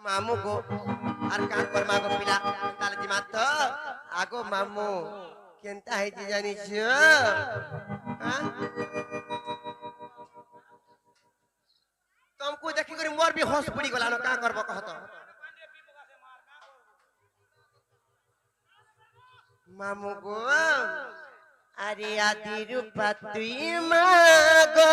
मामू को और का कर मागो पिला ताले दिमाग तो आगो मामू केनता है जी जानी छ हां तुमको देखि करी मोर भी होश पड़ी गला न का करबो कहत मामू को अरे आदि रूपा तुई मागो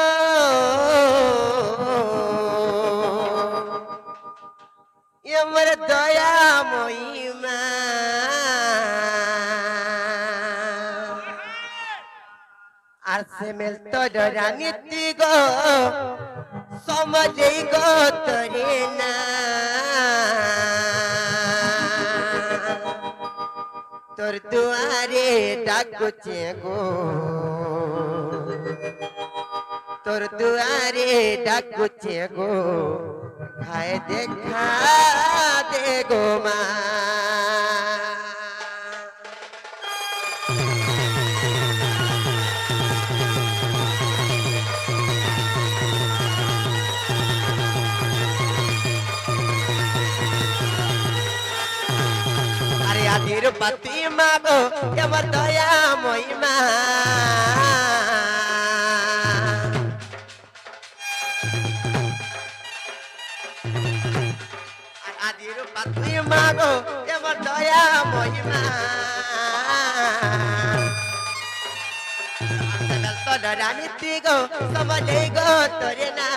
यमर दया मोहिमा আর সে মেল তো রানীতি গো সমঝে গো তরে না তোর দুয়ারে ডাকুছে গো তোর দুয়ারে ডাকুছে গো খায় দেখা দে গো মা আদির পাতি মাগো আমার দয়া মহিমা আদির পাতি মাগো আমার দয়া মহিমা তো রানীতি গো সমাজে গো তোরে না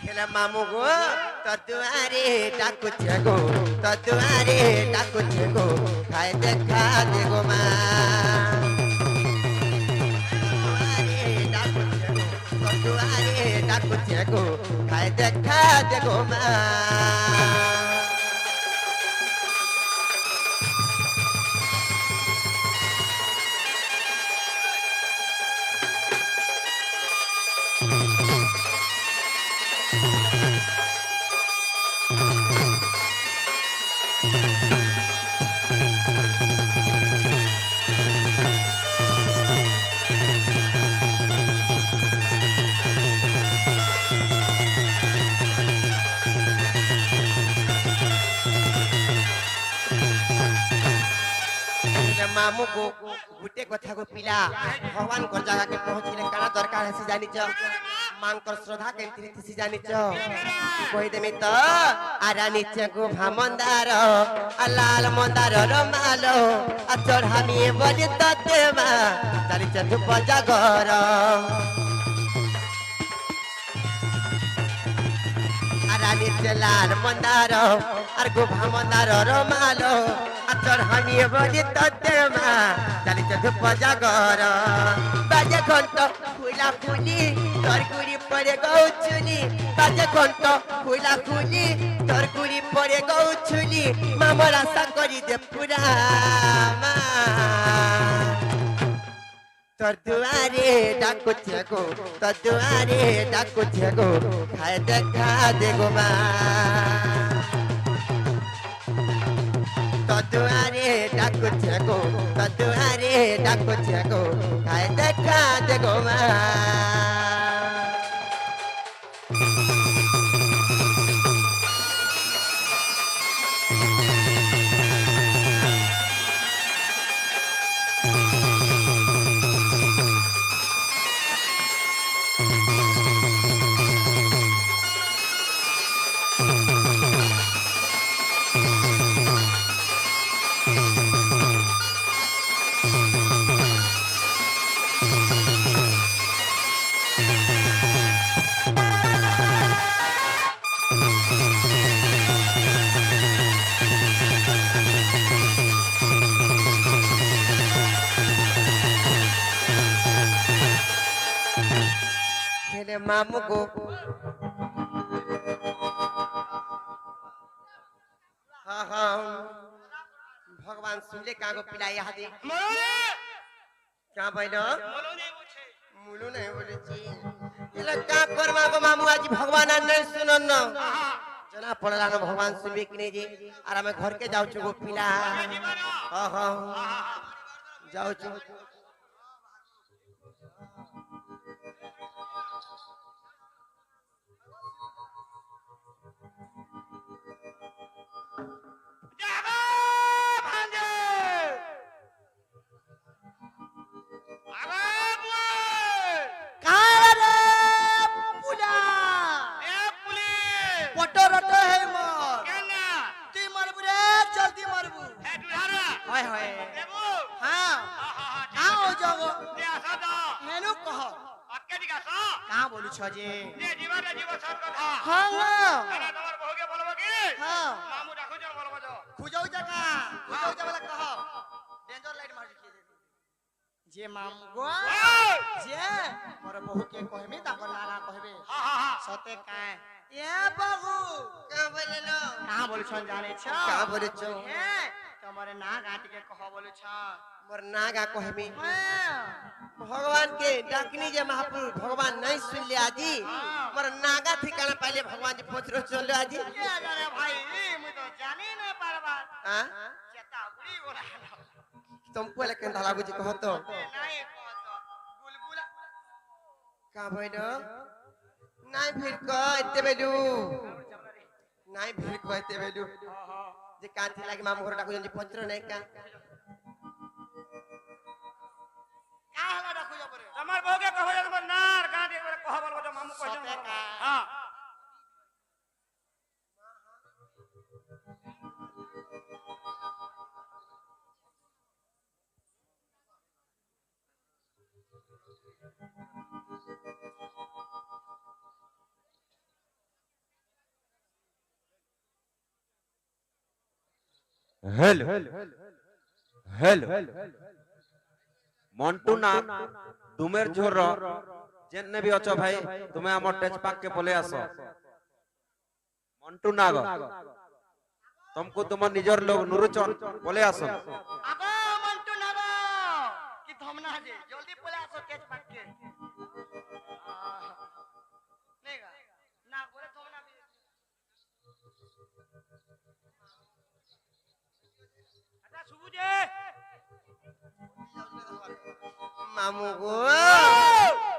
খেলা মামু গো तदुआरे डाकुचे गो तदुआरे डाकुचे गो खाए देखा दे गो माँ तदुआरे डाकुचे गो खाए देखा दे गो माँ मामू को गुटे कथा को पिला भगवान को जगह के पहुंचले काना दरकार है जानी छ मांग कर श्रद्धा केंति थी जानी छ कहि देमी त आरानी छ को भामंदार अलाल मंदार रमालो आ चढ़ामी बजे ततेमा जानी छ धूप जागर आरानी छ लाल मंदार आर गो भामंदार रमालो चढ़ानी बजे ततेमा जानी छ धूप जागर बाजे घंट खुला खुली तरकुरी परे गौचुली बाजे घंट खुला खुली तरकुरी परे गौचुली मामर आशा करी दे पूरा तोर दुआरे डाकुचे गो तोर दुआरे डाकुचे गो खाए देखा दे गो माँ तदुआरे डाकुचे गो तदुआरे डाकुचे गो खाए देखा दे गो माँ मामू को हाँ हाँ भगवान सुनले कागो पिलाई हादी क्या बोलो मुलु नहीं बोले छी इला का करवा गो मामू आज भगवान नहीं सुनन न जना पड़ला न भगवान सुनबे कि नहीं जी आर हमें घर के जाऊ छगो पिला हाँ हाँ जाऊ छु হয় হয় দেবো হ্যাঁ হ্যাঁ কাও জগো দে আসা দা হেনু কহ আজকে ঠিক আসা কা বলুছ যে দে জীব সব কথা হ্যাঁ না তোমার বউকে বলবো কি হ্যাঁ মামু ডাকো যাও বলবো যাও খুঁজাও জায়গা খুঁজাও যা বলে কহ ডেঞ্জার লাইট মারি কি যে মামু গো যে মোর বহুকে কহমি তাকর নানা কহবে সতে কায় এ বাবু কা বলেলো কা বলছ জানেছ কা বলেছ হ্যাঁ তোমার না গাটিকে কহ বলেছ মোর না গা কহমি ভগবান के डाकनी जे महापुर भगवान नहीं सुन ले आजी मोर नागा ठिकाना पाइले भगवान जी पचरो चलो आजी अरे भाई मुई तो जानी नहीं पारबा हां चेतावड़ी बोला तुमको लेकिन धलागु जी कहत नहीं कहत बुलबुला का भइलो नहीं फिर कहते बेलू नहीं फिर कहते बेलू जे कांती लागे मामू घर डाकु जी पचरो नहीं का काहला डाकु जा परे তোমার বউকে কহ যাও তোমার নার গাঁটে একবার কহ বলবো যাও মামু কইছো হ্যাঁ हेलो हेलो মন্টু না তুমের ঝোর যেনে বি অছ ভাই তুমি আমার টেচ পাক কে বলে আসো মন্টু নাগ तुमको তোমার নিজের লোক নুরুচন বলে আসো আগো মন্টু নাগ কি ধমনা যে জলদি বলে আসো কেচ পাকে নেগা না বলে ধমনা দি আচ্ছা সুবুজে मामू गो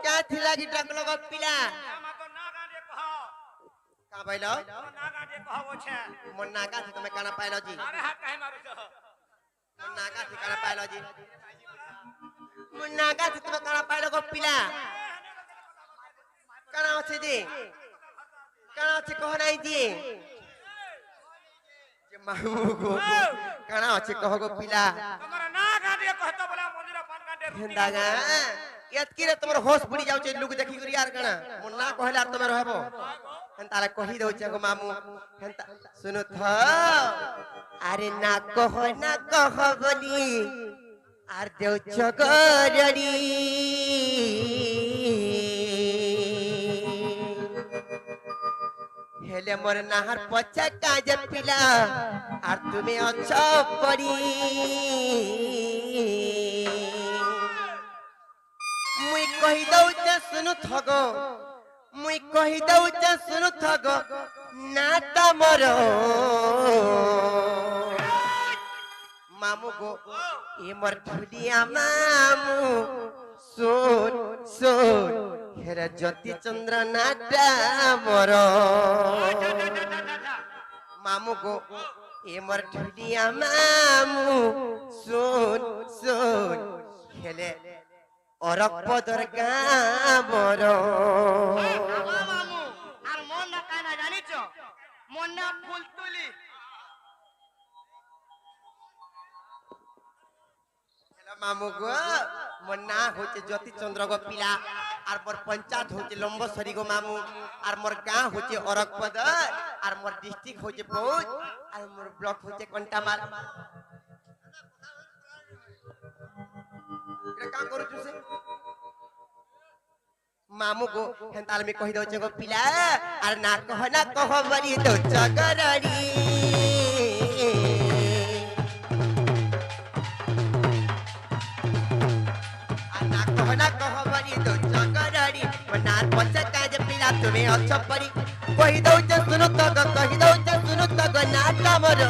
क्या थिला की टकलो गो पिला আমার তো না গাঁটে কহ का बैलो না গাঁটে কহ বছে मोर नागा थी तुम्हें काना पाइलो जी আরে হাত কাহে মারুছ मोर नागा थी काना पाइलो जी मोर नागा थी तुम्हें काना पाइलो गो पिला काना আছে जी काना আছে कह नहीं जी जे मामू गो काना আছে कह गो पिला তোমার না গাঁটে কহত বলে মন্দির পান গাঁটে হেন্দাগা এতকি রে তোমার হোশ বুড়ি যাউছে লোক দেখি করি আর কানা মোর না কহলে আর তুমি रहबो হেন্তারে কহি দউছে গো মামু হেন্তা শুনো থ আরে না কহ বলি আর দেউছ গরড়ি হেলে মোর নাহার পছা কাজ পিলা আর তুমি অছ পড়ি মুই কহি দউছে শুনু থগ মুই কহি দউছে শুনু থগ নাটা মোর মামু গো এ মোর ঠুলিয়া মামু সোন সোন হেরা জ্যোতি চন্দ্র নাটা মোর মামু গো এ মোর ঠুলিয়া মামু সোন সোন হেলে অরক পদর গাবর মামু আর মন না কানা জানিছ মন না ফুল তুলি মামু গো মোর না হচ্ছে জ্যোতি চন্দ্র গো পিলা আর মোর পঞ্চায়েত হচ্ছে লম্বসরি গো মামু আর মোর গাঁ হচ্ছে অরকপদ আর মোর ডিস্ট্রিক্ট হচ্ছে বৌদ্ধ আর মোর ব্লক হচ্ছে কন্টামাল এটা কা করছু সে মামু গো হেন্তাল মে কহি দউছে গো পিলা আর না কহ বলি তো চগরড়ি না কহ বলি তো চগরড়ি মনার পছে কাজ পিলা তুমি অছ পরি কহি দউছে শুনু তো গো নাটা মোর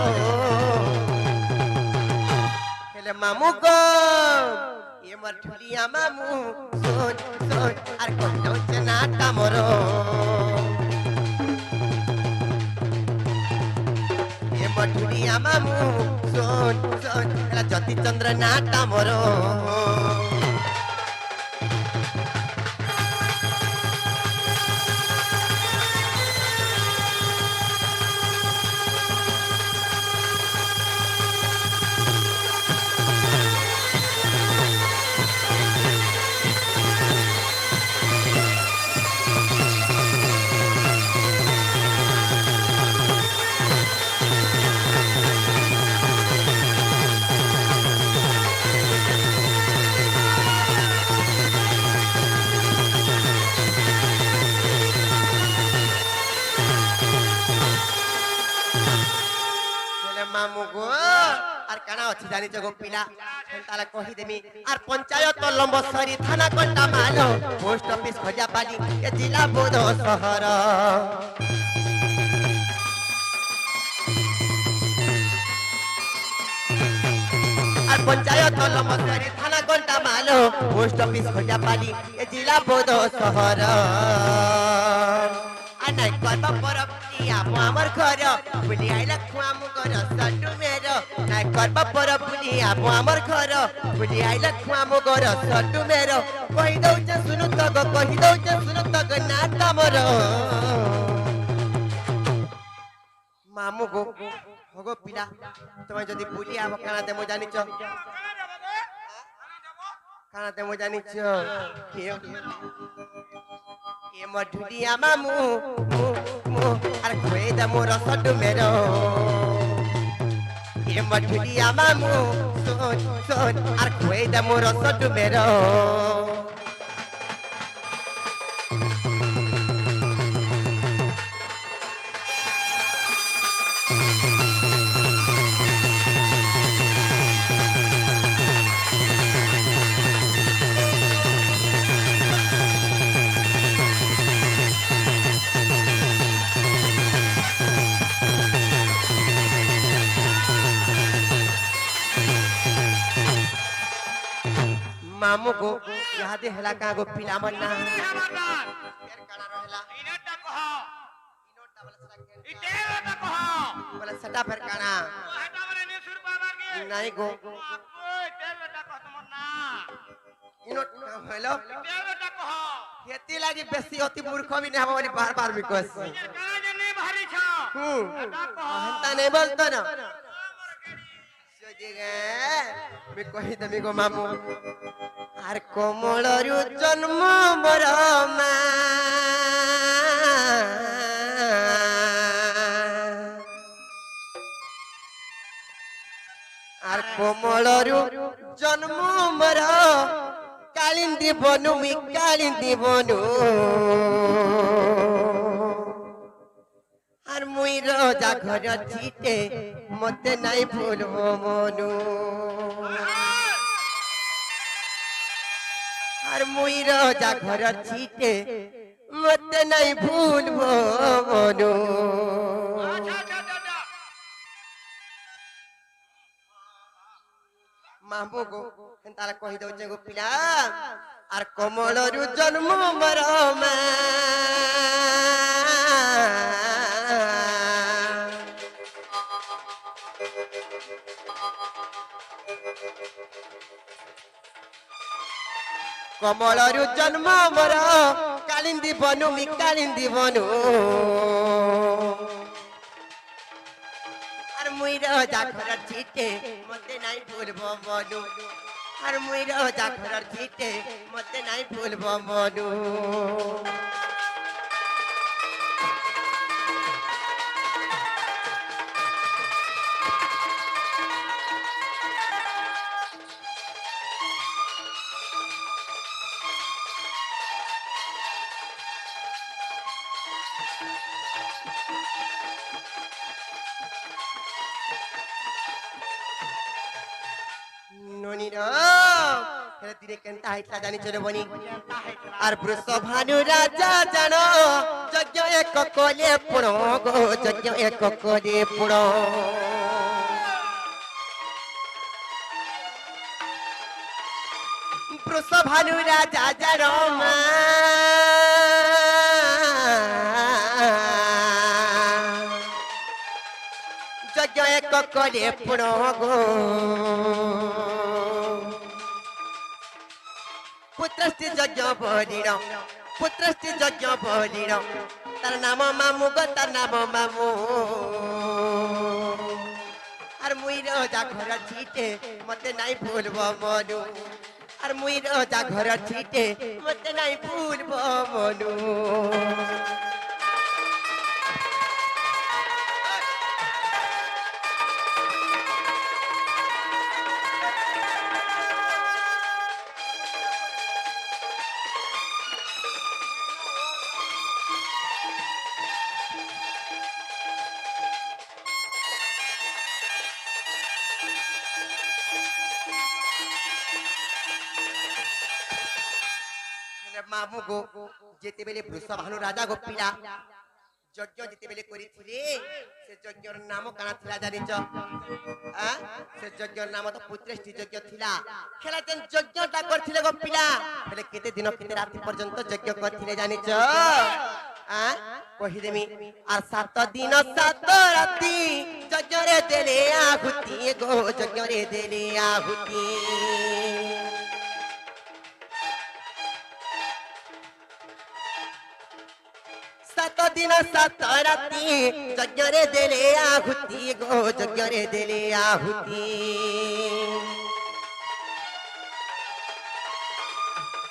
হেলে মামু গো এ মোর ঠুলিয়া মামু সোন সোন আর কহি দউছে নাটা মোর এ মোর ঠুলিয়া মামু সোন সোন হেলা জ্যোতি চন্দ্র নাটা মোর জানিছ গো পিলা তাহলে কহি দেমি আর পঞ্চায়েত লম্বসরি থানা কন্টা মালো পোস্ট অফিস খোঁজা পালি এ জেলা বৌদ্ধ শহর আর পঞ্চায়েত লম্বসরি থানা কন্টা মালো পোস্ট অফিস খোঁজা পালি এ জেলা বৌদ্ধ শহর আর নাই কত পরব আমার ঘর বুলি আইলা খুয়ামু ঘর সটু মের নাই করব পর বুলি আমার ঘর বুলি আইলা খুয়ামু ঘর সটু মের কহি দউছে শুনু তগ কহি দউছে শুনু তগ না তমর মামু গো হগো পিলা তুমি যদি বুলি আব কানাতে মো জানিছ কানাতে মো জানিছ এ মধুরিয়া মামু আর খোয়ে দা মোর সটু মের এ মধুরিয়া মামু শোন শোন আর খোয়ে দা মোর সটু মের मामू को याद हेला का गो पिला मन ना केर काना रहला इनोटा कह इनोटा वाला सटा केर इटेटा कह वाला सटा फेर काना हटा माने ने सुर बाबार के नहीं गो ओए टेटा कह तुमर ना इनोट हेलो टेटा कह खेती लागी बेसी होती मूर्ख भी नहीं हमारी बार-बार भी कस काना जे नहीं भारी छ हटा कह हंता नहीं बोलतो ना सोजेगे मैं कहि दमी गो मामू আর কোমলরু জন্ম মোর মা আর কোমলরু জন্ম মোর কালিন্দি বনু মি কালিন্দি বনু আর মুই রোজা ঘর ছিটে মতে নাই ভুলব মনু আর মুই রোজা ঘর ছিটে মতে নাই ভুলব মনু মামু গো তারা কহি দউছে গো পিলা আর কমলরু জন্ম মর মা কমলরু জন্ম মর কালিন্দি বনু মি কালিন্দি বনু আর মুই রোজা ঘর ছিটে মতে নাই ভুলব মনু আর মুই রোজা ঘর ছিটে মতে নাই ভুলব মনু ননির দিনে কেনতা হাইতলা জানি চলে বনি আর বৃষভানু রাজা জান যজ্ঞ এক কলে পুণ গো যজ্ঞ এক কলে পুণ বৃষভানু রাজা জান মা যজ্ঞ এক কলে পুণ গো পুত্রস্তি যজ্ঞ বলির পুত্রস্তি যজ্ঞ বলির তার নাম মামু গো তার নাম মামু আর মুই রোজা ঘর ছিটে মতে নাই ভুলব মনু আর মুই রোজা ঘর ছিটে মতে নাই ভুলব মনু ମାମୁ ଗୋ ଯେତେବେଳେ ବୃଷଭାନୁ ରାଜା ଗୋପୀଲା ଯଜ୍ଞ ଯେତେବେଳେ କରିଥିଲେ ସେ ଯଜ୍ଞର ନାମ କାଣା ଥିଲା ଜାଣିଛ ସେ ଯଜ୍ଞର ନାମ ତ ପୁତ୍ରେଷ୍ଟି ଯଜ୍ଞ ଥିଲା ହେଲେ ଯେନ୍ ଯଜ୍ଞଟା କରିଥିଲେ ଗୋପୀଲା ହେଲେ କେତେ ଦିନ କେତେ ରାତି ପର୍ଯ୍ୟନ୍ତ ଯଜ୍ଞ କରିଥିଲେ ଜାଣିଛ কহিদেমি আর 7 দিন 7 রাতি যজ্ঞরে দেলে আহুতি গো যজ্ঞরে দেলে আহুতি 7 দিন 7 রাতি যজ্ঞরে দেলে আহুতি গো যজ্ঞরে দেলে আহুতি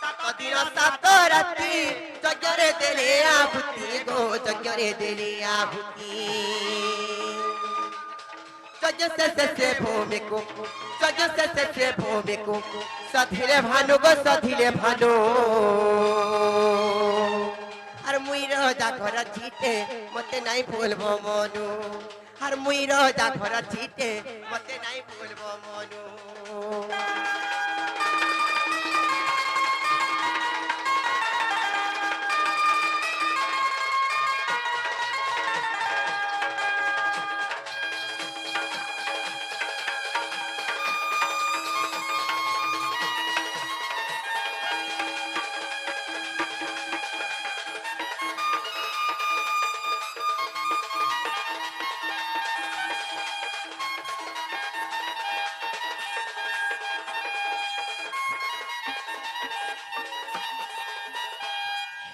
7 দিন 7 রাতি যজ্ঞরে দেলে আহুতি গো যজ্ঞরে দেলে আহুতি যজ্ঞ শেষে ভূমিকু যজ্ঞ শেষে ভূমিকু সধিলে ভানু গো সধিলে ভানু আর মুই রাজা ঘর ছিটে মতে নাই ভুলব মনু আর মুই রাজা ঘর ছিটে মতে নাই ভুলব মনু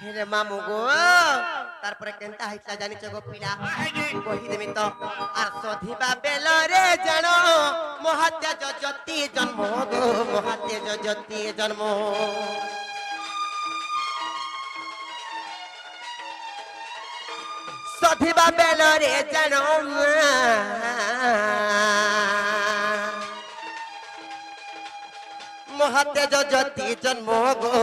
হেরে মামু গো তারপরে কেনটা হইতা জানিছ গো পিলা কহিদেমি তো আর সধিবা বেলরে জানো মহাত্যা যজতি জন্ম গো মহাত্যা যজতি জন্ম সধিবা বেলরে জানো মহাত্যা যজতি জন্ম গো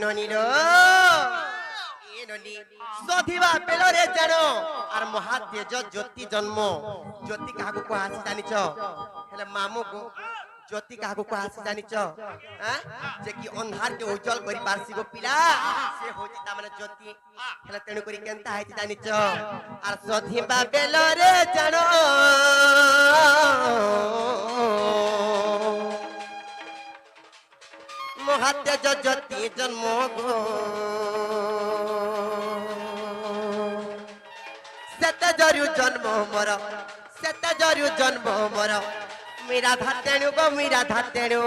ননির এ ননি সধিবা বেলরে জানো আর মহাতেজ জ্যোতি জন্ম জ্যোতি কাহাকু কুহাসি জানিছ হেলে মামু গো জ্যোতি কাহাকু কুহাসি জানিছ যে কি অন্ধার কে উজ্জ্বল করি পারছি গো পিলা সে হইছি তা মানে জ্যোতি হেলে তেণু করি কেনতা হইছি জানিছ আর সধিবা বেলরে জানো মহাত্যা যজতি জন্ম গো সেতে জরু জন্ম মর সেতে জরু জন্ম মর মীরা ধাতেণু গো মীরা ধাতেণু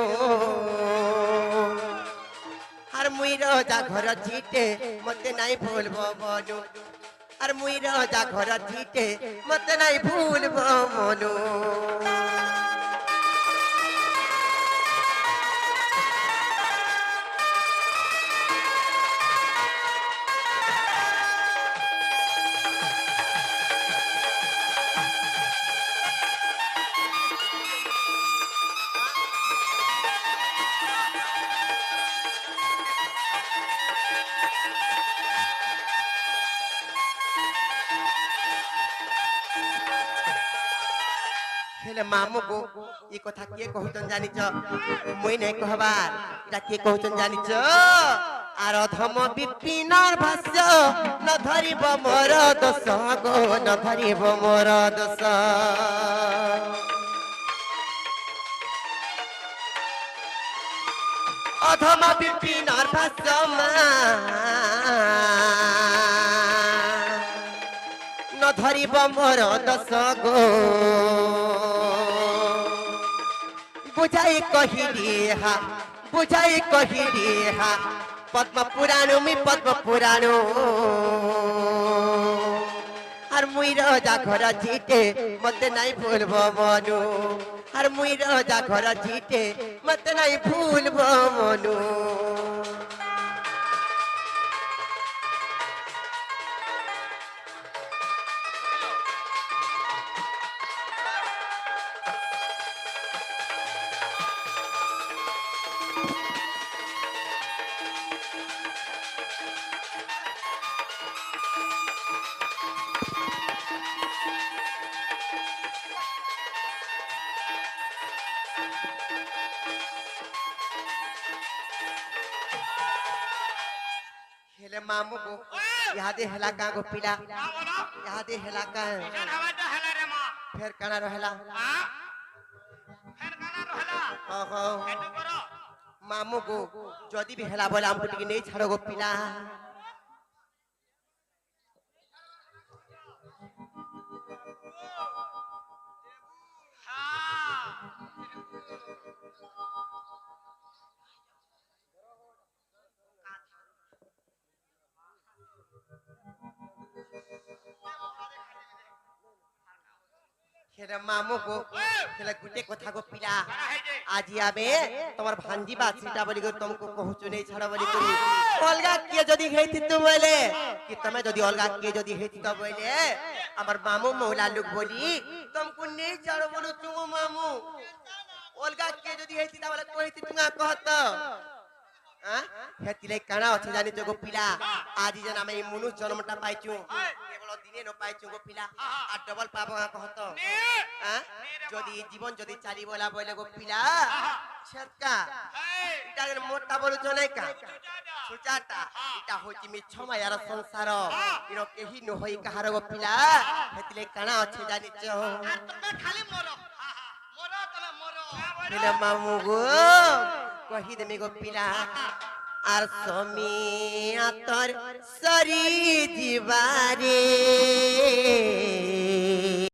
আর মুই রাজা ঘর ছিটে মতে নাই ভুলব মনু আর মুই রাজা ঘর ছিটে মতে নাই ভুলব মনু হেলে মামু গো এই কথা কে কহুতন জানিছ মুই নাই কহবার এটা কে কহুতন জানিছ আর অধম বিপিনর ভাষ্য ন ধরিব মোর দোষ গো ন ধরিব মোর দোষ অধম বিপিনর ভাষ্য ন ধরিব মোর দোষ গো বুঝাই কহিলি হা বুঝাই কহিলি হা পদ্ম পুরাণু মি পদ্ম পুরাণু আর মুই রাজা ঘর ছিটে মতে নাই ভুলব মনু আর মুই রাজা ঘর ছিটে মতে নাই ভুলব মনু मामू को यादे हेला का गो पिला का बोलो यादे हेला का जन हवा तो हला रे मां फिर कना रहेला हां फेर गाना रहला ओहो हेतु करो मामू को जदी भी हेला बोला हमको टिके नहीं छाड़ो गो पिला खेरा मामू को खेला गुटे कथा को पिला आज आबे तुम्हार भांजी बात सीटा बोली को तुमको पहुंचो नहीं छाड़ा बोली को अलगा के जदी हेती तू बोले कि तमे जदी अलगा के जदी हेती तो बोले हमर मामू मौला लोग बोली तुमको नहीं छाड़ो बोलो तू मामू अलगा के जदी हेती ता बोले कोई तुंगा कहत हां हेतिले काना अछि जानि जगो पिला आज जना मैं मुनु जन्मटा पाइछु केवल दिने न पाइछु गो पिला आ डबल पाबो कहत हां जदी जीवन जदी चाली बोला बोले गो पिला छक्का इटा मोटा बोलु जनै का सुचाटा इटा होची मि छमा यार संसार इनो केही न होई कहार गो पिला हेतिले काना अछि जानि छ तमे खाली मोरो मोरो तमे मोरो पिला मामू गो कही देमी गो पिला আর সমিয়া তোর সরি দিবা